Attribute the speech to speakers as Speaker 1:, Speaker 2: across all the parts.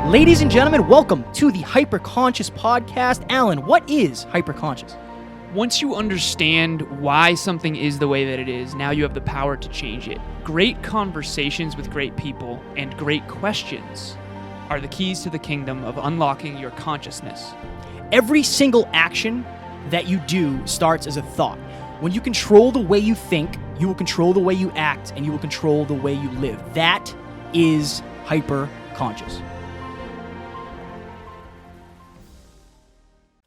Speaker 1: Ladies and gentlemen, welcome to the Hyperconscious Podcast. Alan, what is hyperconscious?
Speaker 2: Once you understand why something is the way that it is, now you have the power to change it. Great conversations with great people and great questions are the keys to the kingdom of unlocking your consciousness.
Speaker 1: Every single action that you do starts as a thought. When you control the way you think, you will control the way you act, and you will control the way you live. That is hyperconscious.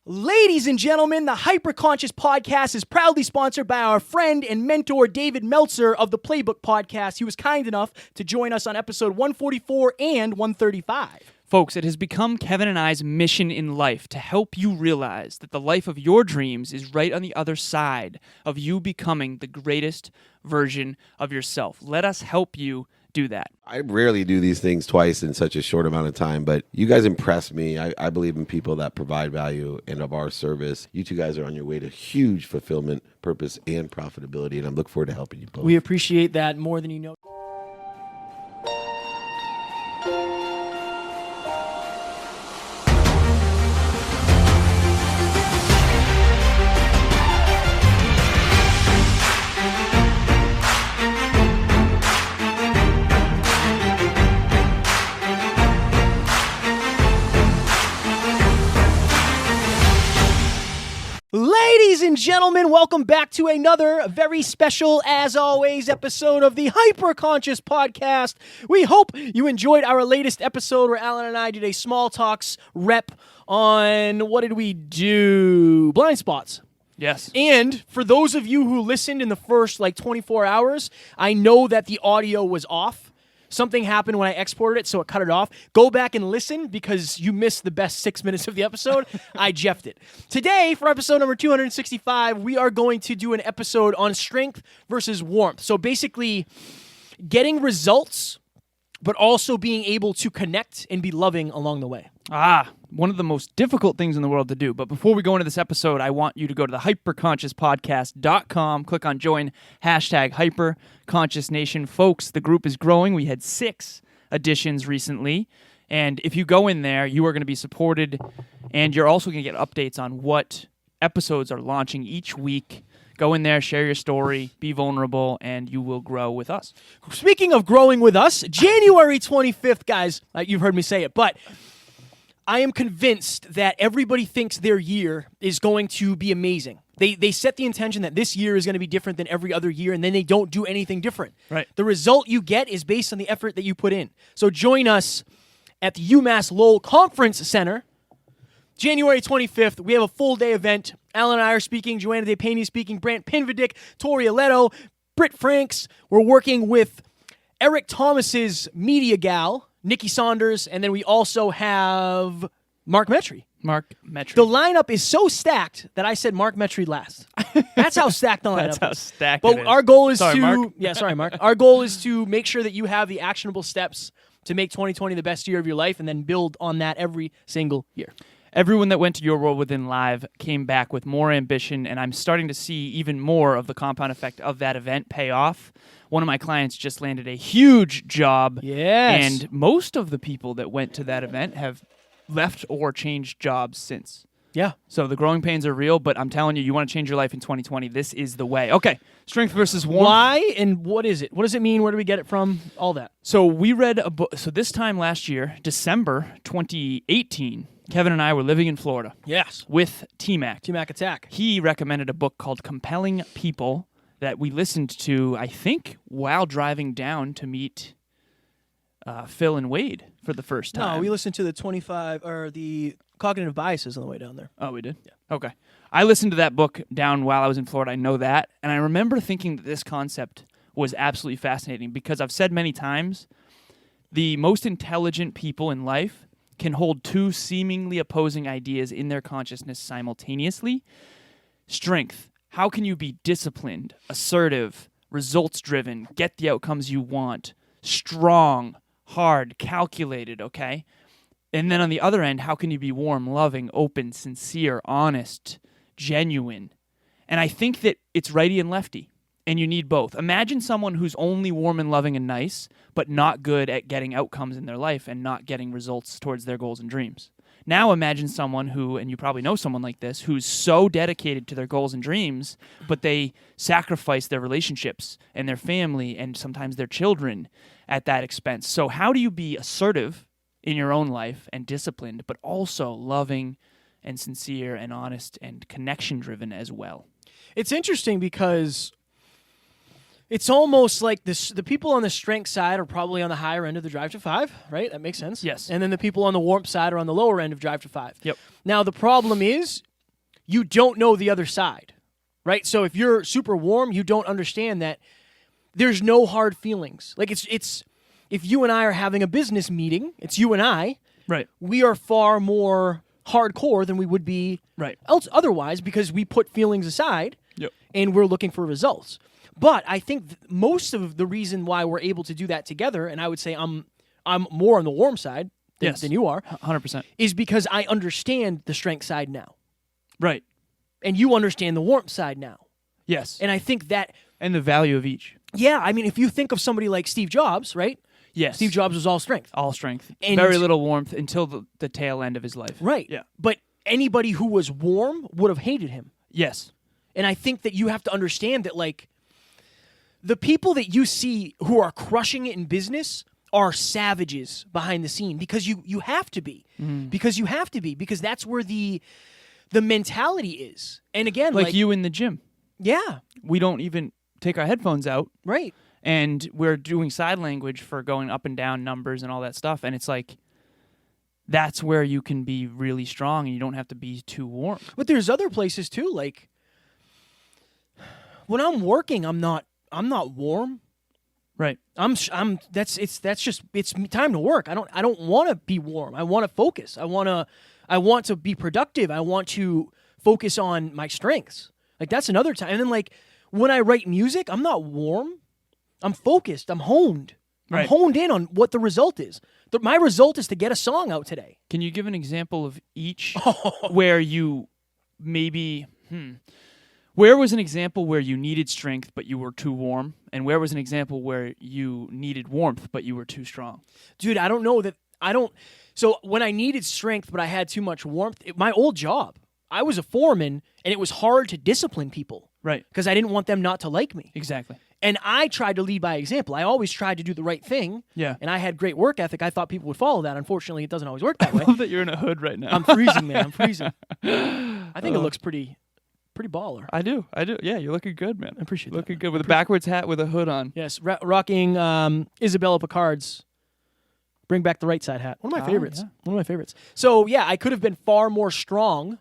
Speaker 1: Ladies and gentlemen, the Hyperconscious Podcast is proudly sponsored by our friend and mentor, David Meltzer of the Playbook Podcast. He was kind enough to join us on episode 144 and 135.
Speaker 2: Folks, it has become Kevin and I's mission in life to help you realize that the life of your dreams is right on the other side of you becoming the greatest version of yourself. Let us help you do that.
Speaker 3: I rarely do these things twice in such a short amount of time, but you guys impress me. I believe in people that provide value and of our service. You two guys are on your way to huge fulfillment, purpose, and profitability, and I look forward to helping you both.
Speaker 1: We appreciate that more than you know. Ladies and gentlemen, welcome back to another very special, as always, episode of the Hyperconscious Podcast. We hope you enjoyed our latest episode where Alan and I did a small talks rep on, what did we do? Blind spots.
Speaker 2: Yes.
Speaker 1: And for those of you who listened in the first 24 hours, I know that the audio was off. Something happened when I exported it, so it cut it off. Go back and listen because you missed the best 6 minutes of the episode. I jeffed it. Today, for episode number 265, we are going to do an episode on strength versus warmth. So basically, getting results, but also being able to connect and be loving along the way.
Speaker 2: One of the most difficult things in the world to do. But before we go into this episode, I want you to go to the hyperconsciouspodcast.com, click on join, #HyperConsciousNation. Folks, the group is growing. We had 6 additions recently. And if you go in there, you are going to be supported, and you're also going to get updates on what episodes are launching each week. Go in there, share your story, be vulnerable, and you will grow with us.
Speaker 1: Speaking of growing with us, January 25th, guys, you've heard me say it, but I am convinced that everybody thinks their year is going to be amazing. They set the intention that this year is going to be different than every other year, and then they don't do anything different.
Speaker 2: Right.
Speaker 1: The result you get is based on the effort that you put in. So join us at the UMass Lowell Conference Center, January 25th. We have a full-day event. Alan and I are speaking, Joanna DePaney is speaking, Brant Pinvidic, Tori Aletto, Britt Franks. We're working with Eric Thomas's media gal, Nikki Saunders, and then we also have Mark Metry. The lineup is so stacked that I said Mark Metry last. That's how stacked the lineup is.
Speaker 2: That's how stacked
Speaker 1: but
Speaker 2: it is.
Speaker 1: Our goal is
Speaker 2: Mark.
Speaker 1: Yeah, sorry, Mark. Our goal is to make sure that you have the actionable steps to make 2020 the best year of your life and then build on that every single year.
Speaker 2: Everyone that went to Your World Within Live came back with more ambition, and I'm starting to see even more of the compound effect of that event pay off. One of my clients just landed a huge job.
Speaker 1: Yes.
Speaker 2: And most of the people that went to that event have left or changed jobs since.
Speaker 1: Yeah.
Speaker 2: So the growing pains are real, but I'm telling you, you want to change your life in 2020, this is the way. Okay, strength versus warmth.
Speaker 1: Why and what is it? What does it mean? Where do we get it from? All that.
Speaker 2: So we read a book. So this time last year, December 2018, Kevin and I were living in Florida.
Speaker 1: Yes.
Speaker 2: With T-Mac.
Speaker 1: T-Mac Attack.
Speaker 2: He recommended a book called Compelling People that we listened to, I think, while driving down to meet Phil and Wade for the first time.
Speaker 1: No, we listened to the Cognitive Biases on the way down there.
Speaker 2: Oh, we did?
Speaker 1: Yeah.
Speaker 2: Okay. I listened to that book down while I was in Florida. I know that. And I remember thinking that this concept was absolutely fascinating because I've said many times, the most intelligent people in life can hold 2 seemingly opposing ideas in their consciousness simultaneously. Strength. How can you be disciplined, assertive, results-driven, get the outcomes you want, strong, hard, calculated, okay? And then on the other end, how can you be warm, loving, open, sincere, honest, genuine? And I think that it's righty and lefty. And you need both. Imagine someone who's only warm and loving and nice, but not good at getting outcomes in their life and not getting results towards their goals and dreams. Now imagine someone who, and you probably know someone like this, who's so dedicated to their goals and dreams, but they sacrifice their relationships and their family and sometimes their children at that expense. So how do you be assertive in your own life and disciplined, but also loving and sincere and honest and connection-driven as well?
Speaker 1: It's interesting because it's almost like the people on the strength side are probably on the higher end of the Drive to 5, right? That makes sense.
Speaker 2: Yes.
Speaker 1: And then the people on the warmth side are on the lower end of Drive to 5.
Speaker 2: Yep.
Speaker 1: Now, the problem is you don't know the other side, right? So if you're super warm, you don't understand that there's no hard feelings. Like it's if you and I are having a business meeting, it's you and I,
Speaker 2: Right.
Speaker 1: we are far more hardcore than we would be
Speaker 2: Right.
Speaker 1: otherwise because we put feelings aside
Speaker 2: Yep.
Speaker 1: and we're looking for results. But I think most of the reason why we're able to do that together, and I would say I'm more on the warm side than you are,
Speaker 2: 100%.
Speaker 1: is because I understand the strength side now.
Speaker 2: Right.
Speaker 1: And you understand the warmth side now.
Speaker 2: Yes.
Speaker 1: And I think that,
Speaker 2: And the value of each.
Speaker 1: yeah, I mean, if you think of somebody like Steve Jobs, right?
Speaker 2: Yes.
Speaker 1: Steve Jobs was all strength.
Speaker 2: All strength.
Speaker 1: And-
Speaker 2: Very little warmth until the tail end of his life.
Speaker 1: Right.
Speaker 2: Yeah.
Speaker 1: But anybody who was warm would have hated him.
Speaker 2: Yes.
Speaker 1: And I think that you have to understand that, like, the people that you see who are crushing it in business are savages behind the scene because you have to be. Because you have to be. Because that's where the mentality is. And again,
Speaker 2: Like you in the gym.
Speaker 1: yeah,
Speaker 2: We don't even take our headphones out,
Speaker 1: right.
Speaker 2: and we're doing side language for going up and down numbers and all that stuff. And it's like, that's where you can be really strong and you don't have to be too warm.
Speaker 1: But there's other places too. Like when I'm working, I'm not warm.
Speaker 2: Right.
Speaker 1: That's just it's time to work. I don't want to be warm. I want to focus. I want to be productive. I want to focus on my strengths. Like that's another time. And then like when I write music, I'm not warm. I'm focused. I'm honed.
Speaker 2: Right.
Speaker 1: I'm honed in on what the result is. My result is to get a song out today.
Speaker 2: Can you give an example of each where you maybe, where was an example where you needed strength but you were too warm? And where was an example where you needed warmth but you were too strong?
Speaker 1: Dude, I don't know that. So when I needed strength but I had too much warmth, my old job, I was a foreman and it was hard to discipline people.
Speaker 2: Right.
Speaker 1: Because I didn't want them not to like me.
Speaker 2: Exactly.
Speaker 1: And I tried to lead by example. I always tried to do the right thing.
Speaker 2: Yeah.
Speaker 1: And I had great work ethic. I thought people would follow that. Unfortunately, it doesn't always work that way.
Speaker 2: I love that you're in a hood right now.
Speaker 1: I'm freezing, man. I'm freezing. I think it looks pretty baller.
Speaker 2: I do. Yeah, you're looking good, man. I
Speaker 1: appreciate
Speaker 2: looking
Speaker 1: that.
Speaker 2: good with a backwards hat with a hood on.
Speaker 1: Yes, rocking Isabella Picard's Bring Back the Right Side hat. One of my favorites.
Speaker 2: yeah.
Speaker 1: One of my favorites. So, yeah, I could have been far more strong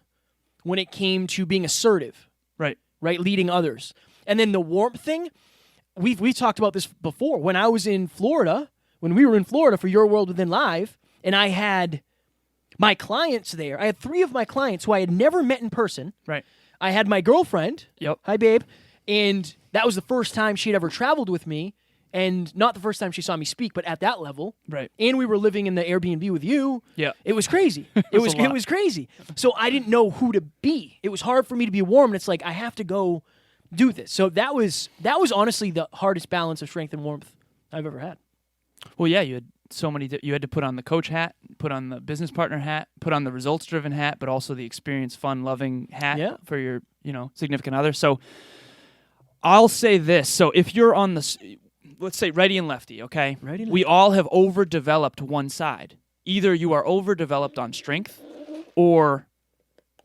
Speaker 1: when it came to being assertive,
Speaker 2: Right.
Speaker 1: leading others. And then the warmth thing, we talked about this before. When I was in Florida, when we were in Florida for Your World Within Live, and I had my clients there. I had 3 of my clients who I had never met in person.
Speaker 2: Right.
Speaker 1: I had my girlfriend.
Speaker 2: Yep.
Speaker 1: Hi, babe. And that was the first time she'd ever traveled with me. And not the first time she saw me speak, but at that level.
Speaker 2: Right.
Speaker 1: And we were living in the Airbnb with you.
Speaker 2: Yeah.
Speaker 1: It was crazy. It was crazy. So I didn't know who to be. It was hard for me to be warm, and it's like I have to go do this. So that was honestly the hardest balance of strength and warmth I've ever had.
Speaker 2: Well, yeah, you had so many. You had to put on the coach hat, put on the business partner hat, put on the results-driven hat, but also the experience, fun, loving hat for your, significant other. So I'll say this. So if you're on the, let's say righty and lefty, okay?
Speaker 1: Righty and
Speaker 2: we all have overdeveloped one side. Either you are overdeveloped on strength or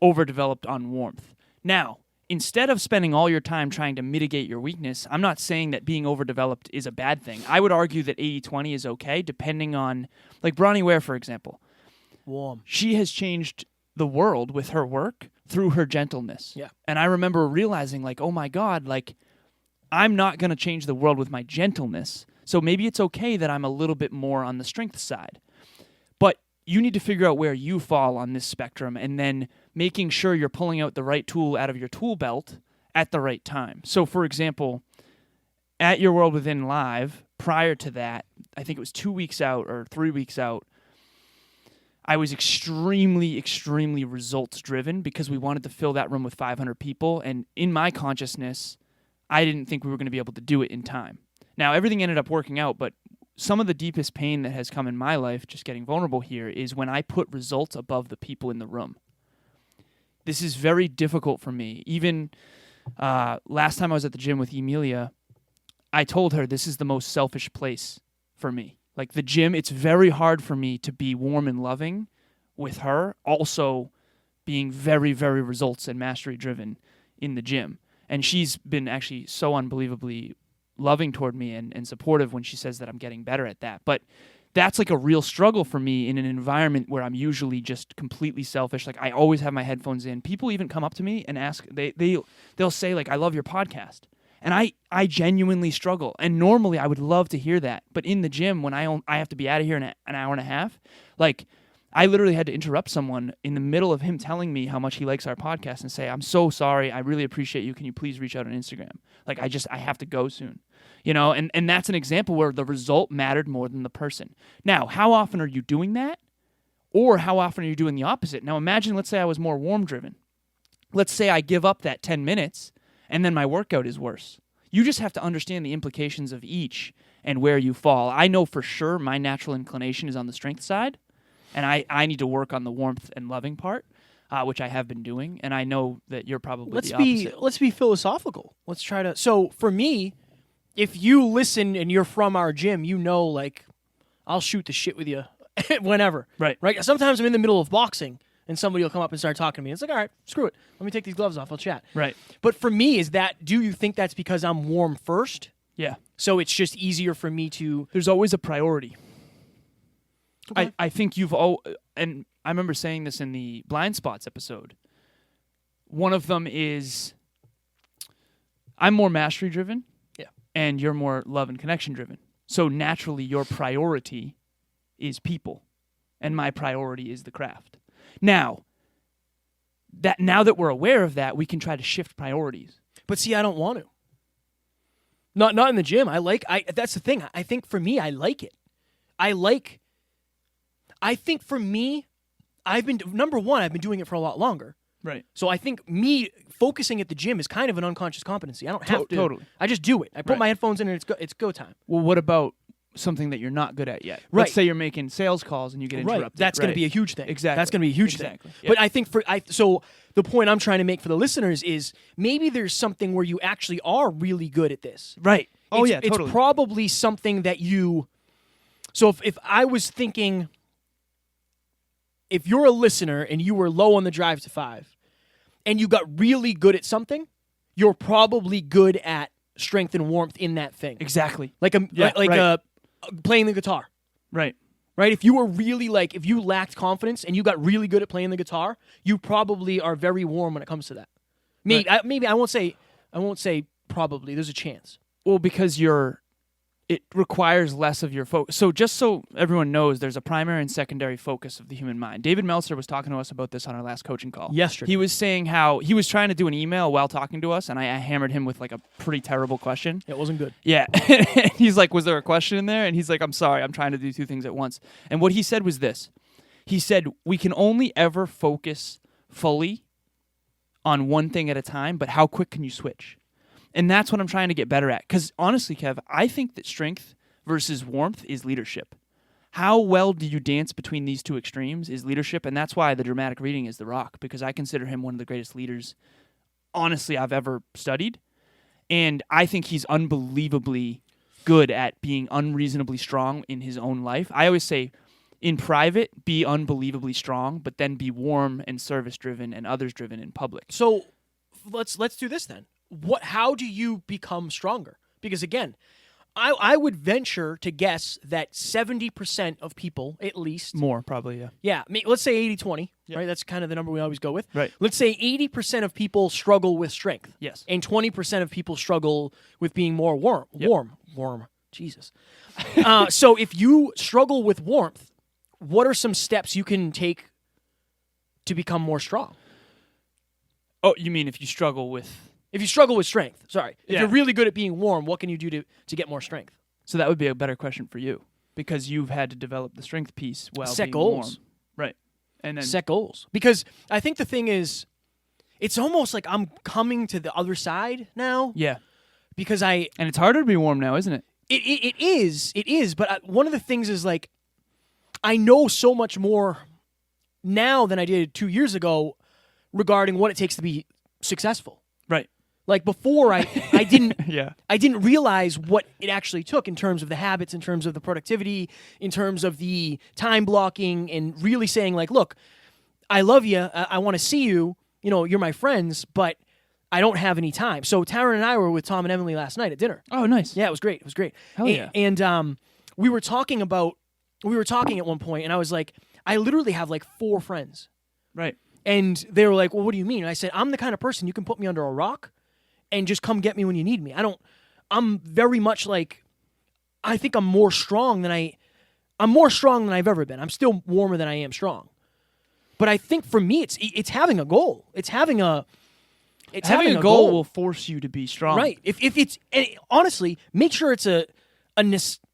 Speaker 2: overdeveloped on warmth. Now, instead of spending all your time trying to mitigate your weakness, I'm not saying that being overdeveloped is a bad thing. I would argue that 80-20 is okay, depending on, like Bronnie Ware, for example.
Speaker 1: Warm.
Speaker 2: She has changed the world with her work through her gentleness.
Speaker 1: Yeah.
Speaker 2: And I remember realizing, like, oh my God, like, I'm not going to change the world with my gentleness. So maybe it's okay that I'm a little bit more on the strength side. But you need to figure out where you fall on this spectrum and then making sure you're pulling out the right tool out of your tool belt at the right time. So, for example, at Your World Within Live, prior to that, I think it was 2 weeks out or 3 weeks out, I was extremely, extremely results-driven because we wanted to fill that room with 500 people. And in my consciousness, I didn't think we were going to be able to do it in time. Now, everything ended up working out, but some of the deepest pain that has come in my life, just getting vulnerable here, is when I put results above the people in the room. This is very difficult for me. Even last time I was at the gym with Emilia, I told her this is the most selfish place for me. Like the gym, it's very hard for me to be warm and loving with her, also being very, very results and mastery driven in the gym. And she's been actually so unbelievably loving toward me and supportive when she says that I'm getting better at that. But that's like a real struggle for me in an environment where I'm usually just completely selfish. Like I always have my headphones in. People even come up to me and ask, they'll say like, I love your podcast. And I genuinely struggle. And normally I would love to hear that. But in the gym, when I have to be out of here in an hour and a half, like I literally had to interrupt someone in the middle of him telling me how much he likes our podcast and say, I'm so sorry. I really appreciate you. Can you please reach out on Instagram? Like I have to go soon. You know, and that's an example where the result mattered more than the person. Now, how often are you doing that? Or how often are you doing the opposite? Now imagine, let's say I was more warm driven. Let's say I give up that 10 minutes and then my workout is worse. You just have to understand the implications of each and where you fall. I know for sure my natural inclination is on the strength side, and I need to work on the warmth and loving part, which I have been doing, and I know that you're probably the opposite.
Speaker 1: Let's be philosophical. Let's try to... So, for me, if you listen and you're from our gym, you know, like, I'll shoot the shit with you whenever.
Speaker 2: Right.
Speaker 1: Sometimes I'm in the middle of boxing, and somebody will come up and start talking to me. It's like, all right, screw it. Let me take these gloves off. I'll chat.
Speaker 2: Right.
Speaker 1: But for me, do you think that's because I'm warm first?
Speaker 2: Yeah.
Speaker 1: So it's just easier for me to...
Speaker 2: There's always a priority.
Speaker 1: Okay.
Speaker 2: I think and I remember saying this in the blind spots episode. One of them is I'm more mastery driven.
Speaker 1: Yeah.
Speaker 2: And you're more love and connection driven. So naturally your priority is people and my priority is the craft. Now that we're aware of that, we can try to shift priorities.
Speaker 1: But see, I don't want to. Not in the gym. That's the thing. I think for me, I like it. I think for me, I've been doing it for a lot longer.
Speaker 2: Right.
Speaker 1: So I think me focusing at the gym is kind of an unconscious competency. I don't have to.
Speaker 2: Totally.
Speaker 1: I just do it. I put my headphones in and it's go time.
Speaker 2: Well, what about something that you're not good at yet?
Speaker 1: Right.
Speaker 2: Let's say you're making sales calls and you get interrupted.
Speaker 1: Right. That's going to be a huge thing.
Speaker 2: Exactly.
Speaker 1: That's going to be a huge thing.
Speaker 2: Yep.
Speaker 1: But I think so the point I'm trying to make for the listeners is maybe there's something where you actually are really good at this.
Speaker 2: Right. Oh,
Speaker 1: It's-
Speaker 2: yeah, totally.
Speaker 1: It's probably something that you... So if I was thinking... If you're a listener and you were low on the drive to 5 and you got really good at something, you're probably good at strength and warmth in that thing.
Speaker 2: Exactly.
Speaker 1: Like playing the guitar.
Speaker 2: Right.
Speaker 1: Right? If you were really if you lacked confidence and you got really good at playing the guitar, you probably are very warm when it comes to that. Maybe I won't say probably. There's a chance.
Speaker 2: Well, because it requires less of your focus. So just so everyone knows, there's a primary and secondary focus of the human mind. David Meltzer was talking to us about this on our last coaching call.
Speaker 1: Yesterday.
Speaker 2: He was saying how he was trying to do an email while talking to us, and I hammered him with like a pretty terrible question.
Speaker 1: It wasn't good.
Speaker 2: Yeah. He's like, was there a question in there? And he's like, I'm sorry, I'm trying to do two things at once. And what he said was this. He said, we can only ever focus fully on one thing at a time, but how quick can you switch? And that's what I'm trying to get better at. Because honestly, Kev, I think that strength versus warmth is leadership. How well do you dance between these two extremes is leadership. And that's why the dramatic reading is The Rock, because I consider him one of the greatest leaders, honestly, I've ever studied. And I think he's unbelievably good at being unreasonably strong in his own life. I always say, in private, be unbelievably strong, but then be warm and service-driven and others-driven in public.
Speaker 1: So let's do this then. How do you become stronger? Because again, I would venture to guess that 70% of people, at least...
Speaker 2: More, probably, yeah.
Speaker 1: Yeah, let's say 80-20,
Speaker 2: Yep.
Speaker 1: right? That's kind of the number we always go with.
Speaker 2: Right.
Speaker 1: Let's say 80% of people struggle with strength.
Speaker 2: Yes.
Speaker 1: And 20% of people struggle with being more warm.
Speaker 2: Yep.
Speaker 1: Warm. Jesus. So if you struggle with warmth, what are some steps you can take to become more strong?
Speaker 2: Oh, you mean if you struggle with...
Speaker 1: If you struggle with strength, sorry. If
Speaker 2: Yeah.
Speaker 1: you're really good at being warm, what can you do to get more strength?
Speaker 2: So that would be a better question for you, because you've had to develop the strength piece while
Speaker 1: Set
Speaker 2: being
Speaker 1: goals.
Speaker 2: warm. Right. And then
Speaker 1: Set goals. Because I think the thing is, it's almost like I'm coming to the other side now.
Speaker 2: Yeah.
Speaker 1: because
Speaker 2: And it's harder to be warm now, isn't it?
Speaker 1: it is. But one of the things is like, I know so much more now than I did 2 years ago regarding what it takes to be successful.
Speaker 2: Right.
Speaker 1: Like before, I didn't
Speaker 2: Yeah.
Speaker 1: I didn't realize what it actually took in terms of the habits, in terms of the productivity, in terms of the time blocking, and really saying like, look, I love you, I want to see you, you're my friends, but I don't have any time. So Taryn and I were with Tom and Emily last night at dinner.
Speaker 2: Oh, nice.
Speaker 1: Yeah, it was great. It was great.
Speaker 2: Hell yeah.
Speaker 1: And we were talking at one point, and I was like, I literally have like 4 friends.
Speaker 2: Right.
Speaker 1: And they were like, well, what do you mean? And I said, I'm the kind of person you can put me under a rock and just come get me when you need me. I'm very much like, I think I'm more strong than I've ever been. I'm still warmer than I am strong. But I think for me, it's having a goal. It's having a
Speaker 2: goal will force you to be strong.
Speaker 1: Right. If it's, and honestly, make sure it's a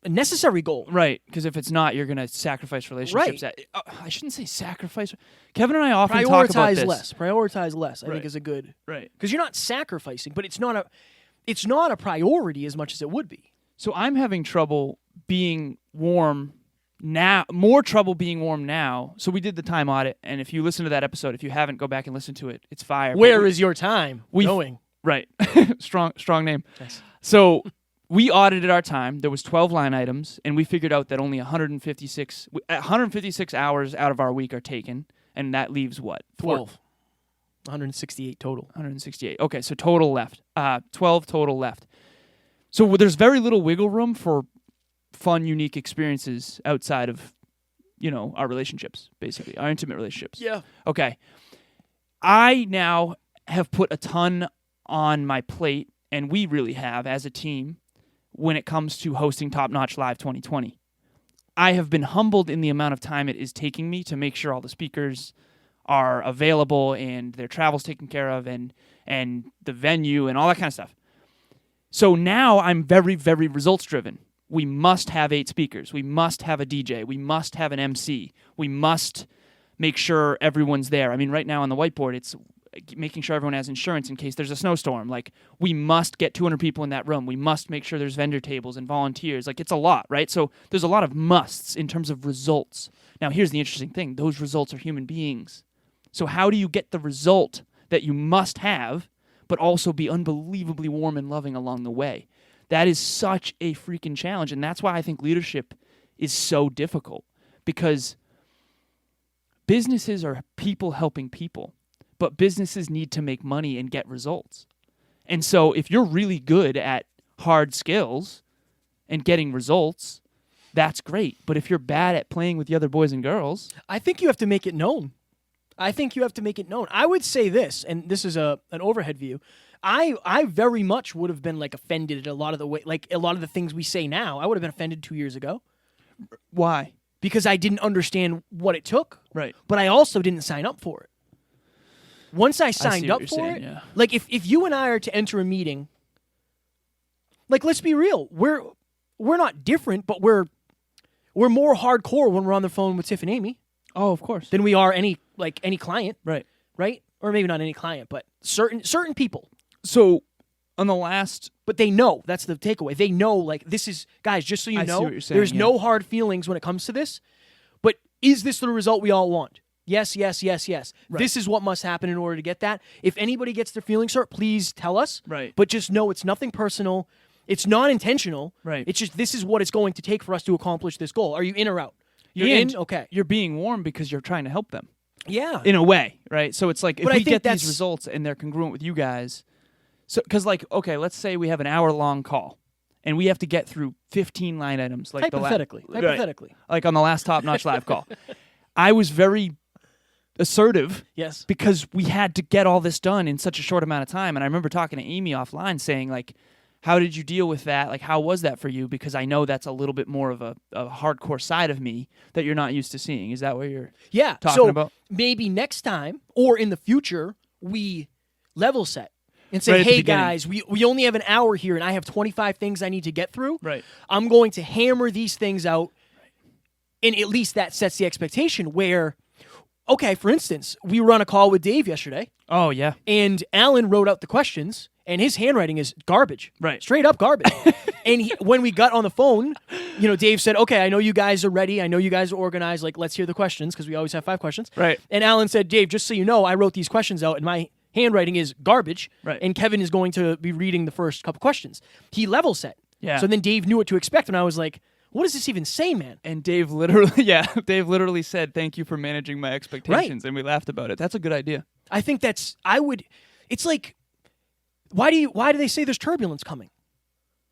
Speaker 1: necessary goal.
Speaker 2: Right, because if it's not, you're going to sacrifice relationships.
Speaker 1: Right.
Speaker 2: I shouldn't say sacrifice. Kevin and I often talk about this.
Speaker 1: Prioritize less. I think is a good.
Speaker 2: Right.
Speaker 1: Because you're not sacrificing, but it's not a priority as much as it would be.
Speaker 2: So I'm having trouble being warm now, more trouble being warm now. So we did the time audit, and if you listen to that episode, if you haven't, go back and listen to it. It's fire.
Speaker 1: Where is your time? Knowing.
Speaker 2: Right. strong name.
Speaker 1: Nice.
Speaker 2: So we audited our time. There was 12 line items, and we figured out that only 156 hours out of our week are taken, and that leaves what?
Speaker 1: 12. 168 total.
Speaker 2: 168. Okay, so total left. 12 total left. So there's very little wiggle room for fun, unique experiences outside of, our relationships, basically, our intimate relationships.
Speaker 1: Yeah.
Speaker 2: Okay. I now have put a ton on my plate, and we really have as a team, when it comes to hosting Top Notch Live 2020. I have been humbled in the amount of time it is taking me to make sure all the speakers are available and their travel's taken care of and the venue and all that kind of stuff. So now I'm very, very results driven. We must have 8 speakers. We must have a DJ. We must have an MC. We must make sure everyone's there. I mean, right now on the whiteboard, it's making sure everyone has insurance in case there's a snowstorm. Like, we must get 200 people in that room. We must make sure there's vendor tables and volunteers. Like, it's a lot, right? So there's a lot of musts in terms of results. Now, here's the interesting thing. Those results are human beings. So how do you get the result that you must have, but also be unbelievably warm and loving along the way? That is such a freaking challenge. And that's why I think leadership is so difficult, because businesses are people helping people, but businesses need to make money and get results. And so if you're really good at hard skills and getting results, that's great. But if you're bad at playing with the other boys and girls,
Speaker 1: I think you have to make it known. I would say this, and this is an overhead view. I very much would have been like offended at a lot of the things we say now. I would have been offended 2 years ago.
Speaker 2: Why?
Speaker 1: Because I didn't understand what it took.
Speaker 2: Right.
Speaker 1: But I also didn't sign up for it. Once I signed up for it,
Speaker 2: yeah.
Speaker 1: like if you and I are to enter a meeting, like, let's be real, we're not different, but we're more hardcore when we're on the phone with Tiff and Amy.
Speaker 2: Oh, of course.
Speaker 1: Than we are any client.
Speaker 2: Right.
Speaker 1: Right? Or maybe not any client, but certain people.
Speaker 2: So on the last...
Speaker 1: But they know. That's the takeaway. They know, like, this is... Guys, just so you
Speaker 2: I
Speaker 1: know,
Speaker 2: see what you're saying,
Speaker 1: there's
Speaker 2: yeah.
Speaker 1: no hard feelings when it comes to this. But is this the result we all want? Yes, yes, yes, yes.
Speaker 2: Right.
Speaker 1: This is what must happen in order to get that. If anybody gets their feelings hurt, please tell us.
Speaker 2: Right.
Speaker 1: But just know it's nothing personal. It's not intentional.
Speaker 2: Right.
Speaker 1: It's just this is what it's going to take for us to accomplish this goal. Are you in or out? You're in? Okay.
Speaker 2: You're being warm because you're trying to help them.
Speaker 1: Yeah.
Speaker 2: In a way, right? So it's like, if
Speaker 1: But I
Speaker 2: we
Speaker 1: think
Speaker 2: get these results and they're congruent with you guys... So, because, like, okay, let's say we have an hour-long call, and we have to get through 15 line items. Like
Speaker 1: Hypothetically.
Speaker 2: Like on the last Top Notch Live call. I was very assertive.
Speaker 1: Yes.
Speaker 2: Because we had to get all this done in such a short amount of time. And I remember talking to Amy offline saying, like, how did you deal with that? Like, how was that for you? Because I know that's a little bit more of a hardcore side of me that you're not used to seeing. Is that what you're talking about?
Speaker 1: Maybe next time or in the future, we level set. And say,
Speaker 2: Right at the
Speaker 1: hey,
Speaker 2: beginning.
Speaker 1: guys, we only have an hour here, and I have 25 things I need to get through.
Speaker 2: Right.
Speaker 1: I'm going to hammer these things out, and at least that sets the expectation where, okay, for instance, we were on a call with Dave yesterday,
Speaker 2: Oh, yeah.
Speaker 1: and Alan wrote out the questions, and his handwriting is garbage.
Speaker 2: Right.
Speaker 1: Straight up garbage. And when we got on the phone, Dave said, okay, I know you guys are ready. I know you guys are organized. Like, let's hear the questions, because we always have 5 questions.
Speaker 2: Right.
Speaker 1: And Alan said, Dave, just so you know, I wrote these questions out, and my handwriting is garbage.
Speaker 2: Right.
Speaker 1: And Kevin is going to be reading the first couple questions. He level set.
Speaker 2: Yeah.
Speaker 1: So then Dave knew what to expect, and I was like, what does this even say, man?
Speaker 2: And Dave literally said, thank you for managing my expectations. Right. And we laughed about it. That's a good idea.
Speaker 1: I think it's like, why do they say there's turbulence coming?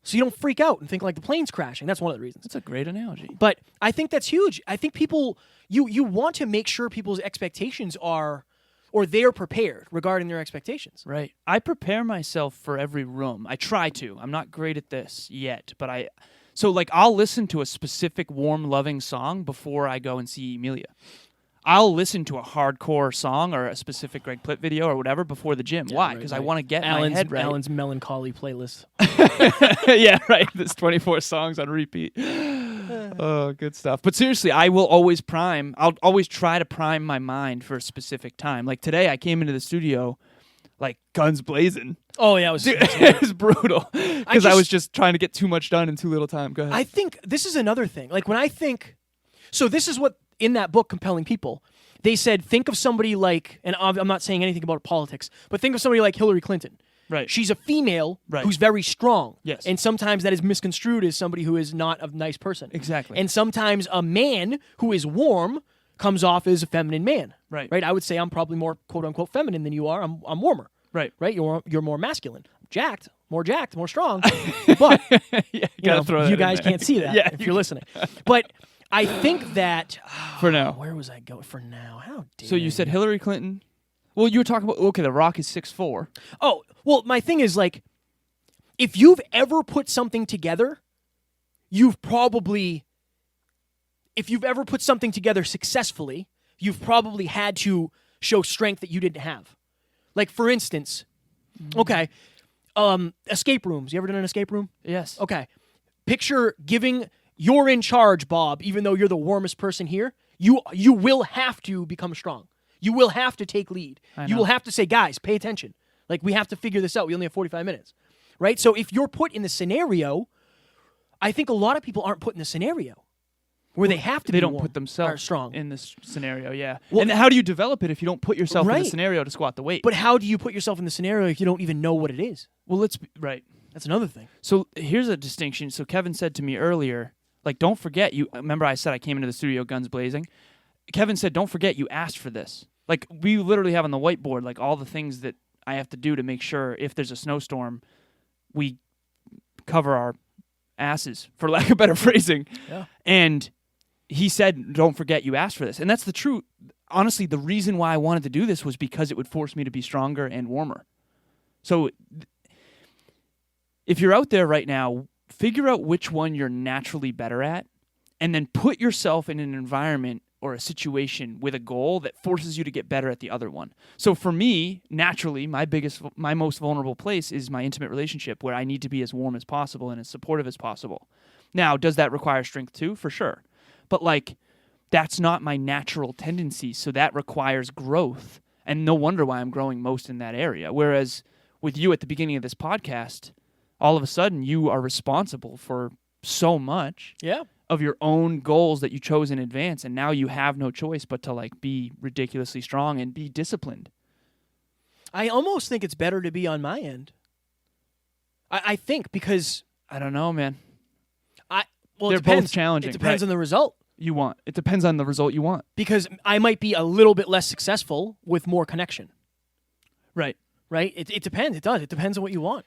Speaker 1: So you don't freak out and think like the plane's crashing. That's one of the reasons.
Speaker 2: That's a great analogy.
Speaker 1: But I think that's huge. I think people, you want to make sure people's expectations are, or they're prepared regarding their expectations.
Speaker 2: Right. I prepare myself for every room. I try to. I'm not great at this yet, but so I'll listen to a specific warm, loving song before I go and see Emilia. I'll listen to a hardcore song or a specific Greg Plitt video or whatever before the gym. Why? Because I want to get my head right.
Speaker 1: Alan's melancholy playlist.
Speaker 2: Yeah, right. There's 24 songs on repeat. Oh, good stuff. But seriously, I'll always try to prime my mind for a specific time. Like today, I came into the studio like guns blazing.
Speaker 1: Oh, yeah,
Speaker 2: it was brutal. Because I was just trying to get too much done in too little time. Go ahead.
Speaker 1: I think this is another thing. Like when I think, so this is what, in that book, Compelling People, they said, think of somebody like, and I'm not saying anything about politics, but think of somebody like Hillary Clinton.
Speaker 2: Right.
Speaker 1: She's a female who's very strong.
Speaker 2: Yes.
Speaker 1: And sometimes that is misconstrued as somebody who is not a nice person.
Speaker 2: Exactly.
Speaker 1: And sometimes a man who is warm comes off as a feminine man.
Speaker 2: Right.
Speaker 1: Right. I would say I'm probably more quote unquote feminine than you are. I'm warmer.
Speaker 2: Right.
Speaker 1: Right. You're more masculine. Jacked, more strong. But you guys can't see that if you're listening. But I think that
Speaker 2: for now.
Speaker 1: Where was I going for now? How dare
Speaker 2: So you said Hillary Clinton. Well, you were talking about The Rock is 6'4".
Speaker 1: Oh, well, my thing is like, if you've ever put something together, if you've ever put something together successfully, you've probably had to show strength that you didn't have. Like for instance, okay, escape rooms. You ever done an escape room?
Speaker 2: Yes.
Speaker 1: Okay. Picture you're in charge, Bob, even though you're the warmest person here. You will have to become strong. You will have to take lead. You will have to say, guys, pay attention. Like, we have to figure this out. We only have 45 minutes. Right? So if you're put in the scenario, I think a lot of people aren't put in the scenario where they have to be
Speaker 2: don't
Speaker 1: warm
Speaker 2: put themselves
Speaker 1: or strong
Speaker 2: in this scenario, yeah.
Speaker 1: Well,
Speaker 2: and how do you develop it if you don't put yourself in
Speaker 1: right.
Speaker 2: the scenario to squat the weight?
Speaker 1: But how do you put yourself in the scenario if you don't even know what it is?
Speaker 2: Well, right.
Speaker 1: That's another thing.
Speaker 2: So here's a distinction. So Kevin said to me earlier, like, don't forget, remember I said I came into the studio guns blazing? Kevin said, don't forget you asked for this. Like, we literally have on the whiteboard, like, all the things that I have to do to make sure if there's a snowstorm, we cover our asses, for lack of better phrasing.
Speaker 1: Yeah.
Speaker 2: And he said, don't forget you asked for this. And that's the truth. Honestly, the reason why I wanted to do this was because it would force me to be stronger and warmer. So if you're out there right now, figure out which one you're naturally better at, and then put yourself in an environment or a situation with a goal that forces you to get better at the other one. So for me, naturally, my most vulnerable place is my intimate relationship, where I need to be as warm as possible and as supportive as possible. Now, does that require strength too? For sure. But like, that's not my natural tendency, so that requires growth. And no wonder why I'm growing most in that area. Whereas with you at the beginning of this podcast, all of a sudden you are responsible for so much.
Speaker 1: Yeah.
Speaker 2: Of your own goals that you chose in advance, and now you have no choice but to like be ridiculously strong and be disciplined.
Speaker 1: I almost think it's better to be on my end. I think because
Speaker 2: I don't know, man.
Speaker 1: They're
Speaker 2: both challenging.
Speaker 1: It depends on the result
Speaker 2: you want. It depends on the result you want.
Speaker 1: Because I might be a little bit less successful with more connection.
Speaker 2: Right.
Speaker 1: Right? It depends. It does. It depends on what you want.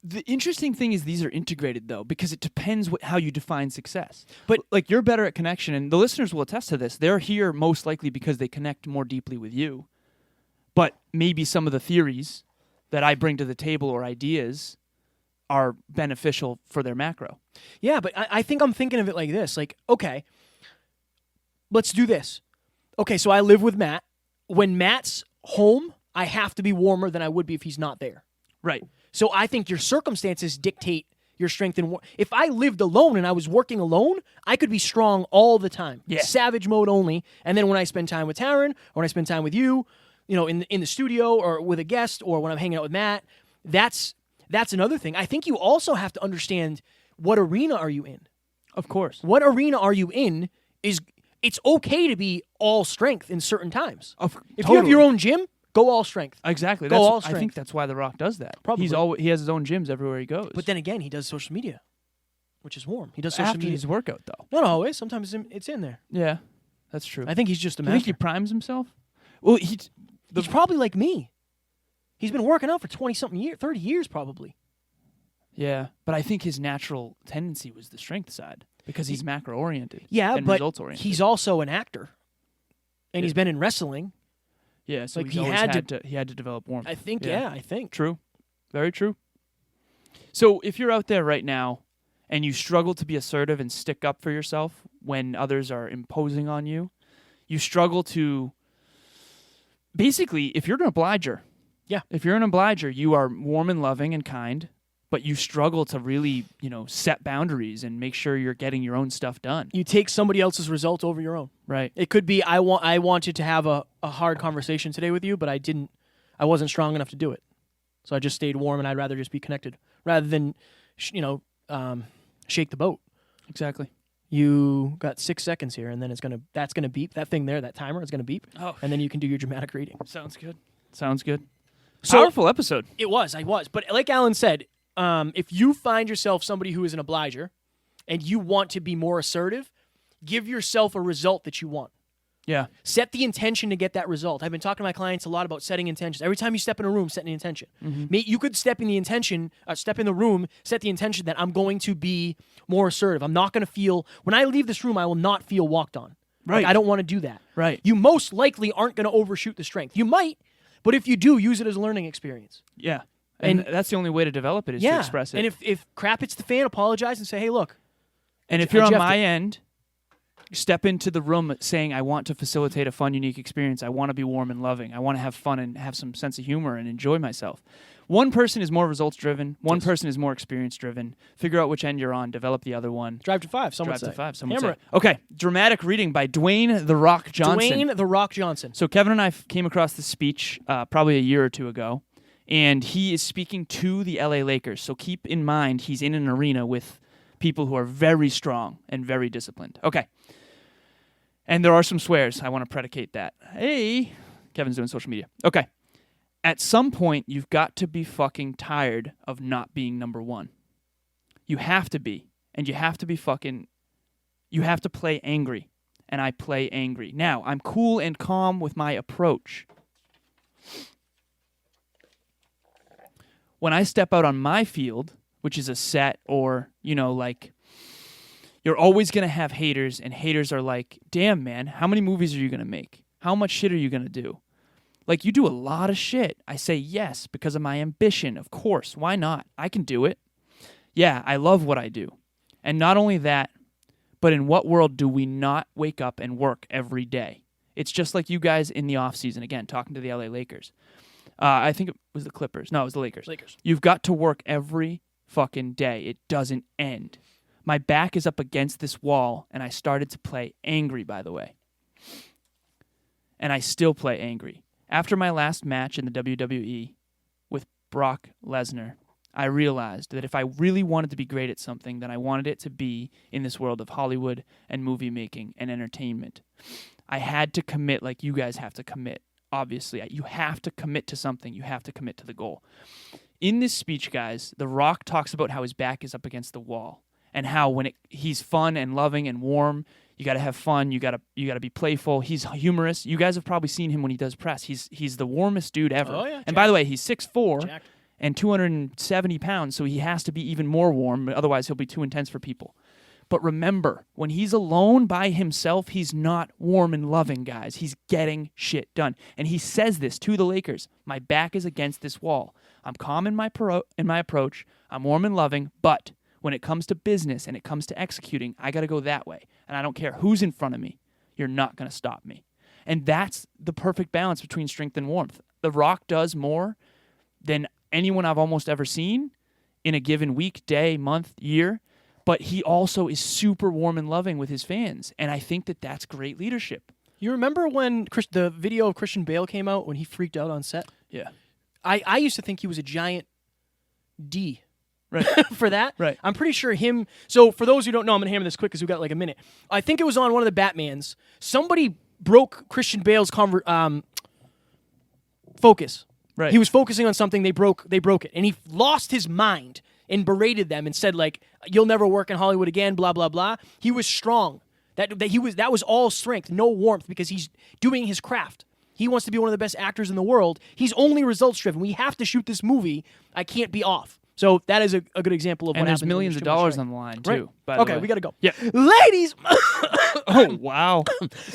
Speaker 2: The interesting thing is these are integrated, though, because it depends how you define success. But like, you're better at connection, and the listeners will attest to this. They're here most likely because they connect more deeply with you. But maybe some of the theories that I bring to the table or ideas are beneficial for their macro.
Speaker 1: Yeah, but I think I'm thinking of it like this. Like, okay, let's do this. Okay, so I live with Matt. When Matt's home, I have to be warmer than I would be if he's not there.
Speaker 2: Right.
Speaker 1: So I think your circumstances dictate your strength and if I lived alone and I was working alone, I could be strong all the time.
Speaker 2: Yeah.
Speaker 1: Savage mode only. And then when I spend time with Taryn, or when I spend time with you, in the studio or with a guest or when I'm hanging out with Matt. That's another thing. I think you also have to understand what arena are you in.
Speaker 2: Of course.
Speaker 1: What arena are you in it's okay to be all strength in certain times. If you have your own gym, go all strength.
Speaker 2: Exactly.
Speaker 1: Go all strength.
Speaker 2: I think that's why The Rock does that.
Speaker 1: Probably.
Speaker 2: He has his own gyms everywhere he goes.
Speaker 1: But then again, he does social media, which is warm. He does social
Speaker 2: after
Speaker 1: media.
Speaker 2: his workout, though.
Speaker 1: Not always. Sometimes it's in there.
Speaker 2: Yeah, that's true.
Speaker 1: I think he's just a
Speaker 2: Do
Speaker 1: master.
Speaker 2: you think he primes himself? Well,
Speaker 1: He's probably like me. He's been working out for 20-something years, 30 years probably.
Speaker 2: Yeah, but I think his natural tendency was the strength side because he's macro-oriented.
Speaker 1: Yeah,
Speaker 2: and
Speaker 1: but
Speaker 2: results-oriented.
Speaker 1: he's also an actor. And he's been in wrestling.
Speaker 2: Yeah, so
Speaker 1: like
Speaker 2: he's
Speaker 1: he
Speaker 2: always
Speaker 1: had
Speaker 2: he had to develop warmth.
Speaker 1: I think, I think.
Speaker 2: True. Very true. So if you're out there right now and you struggle to be assertive and stick up for yourself when others are imposing on you, you struggle to... Basically, if you're an obliger, if you're an obliger, you are warm and loving and kind, but you struggle to really, set boundaries and make sure you're getting your own stuff done.
Speaker 1: You take somebody else's result over your own.
Speaker 2: Right.
Speaker 1: It could be I wanted to have a hard conversation today with you, but I wasn't strong enough to do it. So I just stayed warm, and I'd rather just be connected rather than shake the boat.
Speaker 2: Exactly.
Speaker 1: You got 6 seconds here, and then that's gonna beep. That thing there, that timer is gonna beep.
Speaker 2: Oh.
Speaker 1: And then you can do your dramatic reading.
Speaker 2: Sounds good. Sounds good.
Speaker 1: So-
Speaker 2: Powerful episode.
Speaker 1: It was. But like Alan said, if you find yourself somebody who is an obliger and you want to be more assertive, give yourself a result that you want.
Speaker 2: Yeah.
Speaker 1: Set the intention to get that result. I've been talking to my clients a lot about setting intentions. Every time you step in a room, set an intention. You could step in the room, set the intention that I'm going to be more assertive. I'm not going to feel, when I leave this room, I will not feel walked on.
Speaker 2: Right.
Speaker 1: Like, I don't want to do that.
Speaker 2: Right.
Speaker 1: You most likely aren't going to overshoot the strength. You might, but if you do, use it as a learning experience.
Speaker 2: Yeah. And that's the only way to develop it is to express it.
Speaker 1: And if crap hits the fan, apologize and say, hey, look.
Speaker 2: And if you're on my end, step into the room saying, I want to facilitate a fun, unique experience. I want to be warm and loving. I want to have fun and have some sense of humor and enjoy myself. One person is more results-driven. One person is more experience-driven. Figure out which end you're on. Develop the other one.
Speaker 1: Drive to 5, some would
Speaker 2: Drive
Speaker 1: say.
Speaker 2: to 5, some would
Speaker 1: Hammer
Speaker 2: say. Okay, dramatic reading by Dwayne "The Rock" Johnson.
Speaker 1: Dwayne "The Rock" Johnson.
Speaker 2: So Kevin and I came across this speech probably a year or two ago, and he is speaking to the LA Lakers. So keep in mind he's in an arena with people who are very strong and very disciplined. Okay. And there are some swears. I want to predicate that. Hey, Kevin's doing social media. Okay. At some point, you've got to be fucking tired of not being number one. You have to be. And you have to be you have to play angry. And I play angry. Now, I'm cool and calm with my approach. When I step out on my field, which is a set or, you're always going to have haters, and haters are like, damn, man, how many movies are you going to make? How much shit are you going to do? Like, you do a lot of shit. I say yes because of my ambition. Of course. Why not? I can do it. Yeah, I love what I do. And not only that, but in what world do we not wake up and work every day? It's just like you guys in the offseason, again, talking to the LA Lakers. I think it was the Clippers. No, it was the Lakers. You've got to work every fucking day. It doesn't end. My back is up against this wall, and I started to play angry, by the way. And I still play angry. After my last match in the WWE with Brock Lesnar, I realized that if I really wanted to be great at something, then I wanted it to be in this world of Hollywood and movie making and entertainment. I had to commit like you guys have to commit. Obviously, you have to commit to something. You have to commit to the goal. In this speech, guys, The Rock talks about how his back is up against the wall and how he's fun and loving and warm, you got to have fun. You got to be playful. He's humorous. You guys have probably seen him when he does press. He's the warmest dude ever.
Speaker 1: Oh, yeah,
Speaker 2: and by the way, he's 6'4",
Speaker 1: Jacked.
Speaker 2: and 270 pounds, so he has to be even more warm. Otherwise, he'll be too intense for people. But remember, when he's alone by himself, he's not warm and loving, guys. He's getting shit done. And he says this to the Lakers. My back is against this wall. I'm calm in my approach. I'm warm and loving. But when it comes to business and it comes to executing, I got to go that way. And I don't care who's in front of me. You're not going to stop me. And that's the perfect balance between strength and warmth. The Rock does more than anyone I've almost ever seen in a given week, day, month, year. But he also is super warm and loving with his fans. And I think that that's great leadership.
Speaker 1: You remember when the video of Christian Bale came out when he freaked out on set?
Speaker 2: Yeah.
Speaker 1: I used to think he was a giant D.
Speaker 2: Right.
Speaker 1: For that.
Speaker 2: Right.
Speaker 1: I'm pretty sure him. So for those who don't know, I'm going to hammer this quick because we've got like a minute. I think it was on one of the Batmans. Somebody broke Christian Bale's focus.
Speaker 2: Right.
Speaker 1: He was focusing on something. They broke it. And he lost his mind and berated them and said, like, you'll never work in Hollywood again, blah, blah, blah. He was strong. That was all strength, no warmth, because he's doing his craft. He wants to be one of the best actors in the world. He's only results driven. We have to shoot this movie. I can't be off. So that is a good example of what happens.
Speaker 2: And there's millions of dollars on the line, too.
Speaker 1: Right.
Speaker 2: By the
Speaker 1: Okay,
Speaker 2: way.
Speaker 1: we got to go.
Speaker 2: Yeah.
Speaker 1: Ladies,
Speaker 2: Oh, wow.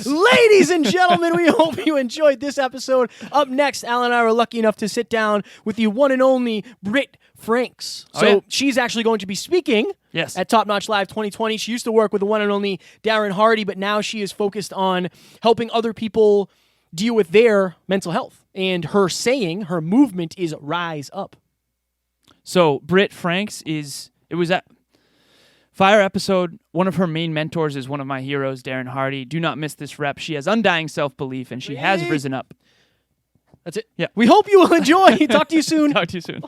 Speaker 1: ladies and gentlemen, we hope you enjoyed this episode. Up next, Alan and I were lucky enough to sit down with the one and only Britt Franks.
Speaker 2: Oh,
Speaker 1: So
Speaker 2: yeah.
Speaker 1: she's actually going to be speaking
Speaker 2: Yes.
Speaker 1: at Top Notch Live 2020. She used to work with the one and only Darren Hardy, but now she is focused on helping other people deal with their mental health. And her movement is Rise Up.
Speaker 2: So Britt Franks it was at Fire episode. One of her main mentors is one of my heroes, Darren Hardy. Do not miss this rep. She has undying self-belief, and she has risen up.
Speaker 1: That's it.
Speaker 2: Yeah.
Speaker 1: We hope you will enjoy. Talk to you soon.
Speaker 2: Talk to you soon.